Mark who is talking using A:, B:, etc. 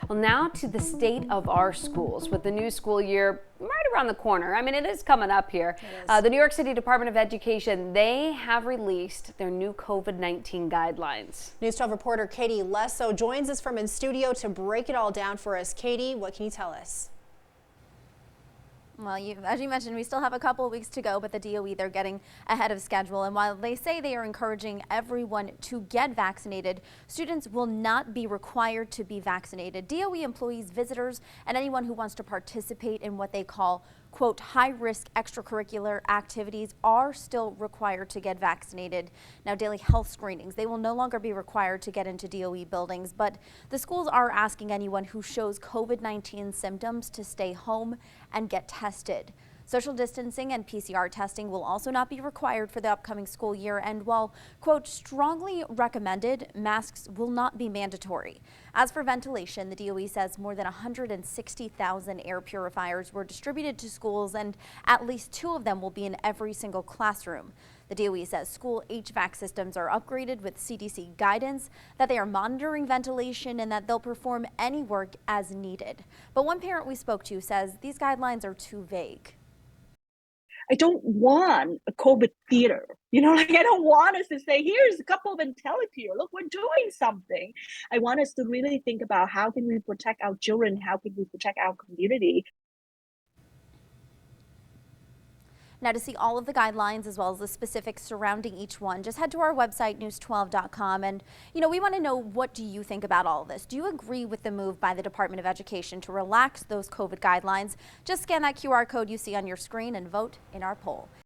A: Well, now to the state of our schools with the new school year right around the corner. I mean, it is coming up here. The New York City Department of Education, they have released their new COVID-19 guidelines.
B: News 12 reporter Katie Lesso joins us from in studio to break it all down for us. Katie, what can you tell us?
C: Well, as you mentioned, we still have a couple of weeks to go, but the DOE, they're getting ahead of schedule. And while they say they are encouraging everyone to get vaccinated, students will not be required to be vaccinated. DOE employees, visitors, and anyone who wants to participate in what they call, quote, high-risk extracurricular activities are still required to get vaccinated. Now, daily health screenings, they will no longer be required to get into DOE buildings, but the schools are asking anyone who shows COVID-19 symptoms to stay home and get tested. Social distancing and PCR testing will also not be required for the upcoming school year, and while, quote, strongly recommended, masks will not be mandatory. As for ventilation, the DOE says more than 160,000 air purifiers were distributed to schools, and at least 2 of them will be in every single classroom. The DOE says school HVAC systems are upgraded with CDC guidance, that they are monitoring ventilation, and that they'll perform any work as needed. But one parent we spoke to says these guidelines are too vague.
D: I don't want a COVID theater. I don't want us to say, here's a couple of IntelliPure. Look, we're doing something. I want us to really think about how can we protect our children? How can we protect our community?
C: Now, to see all of the guidelines as well as the specifics surrounding each one, just head to our website, news12.com. And, we want to know, what do you think about all of this? Do you agree with the move by the Department of Education to relax those COVID guidelines? Just scan that QR code you see on your screen and vote in our poll.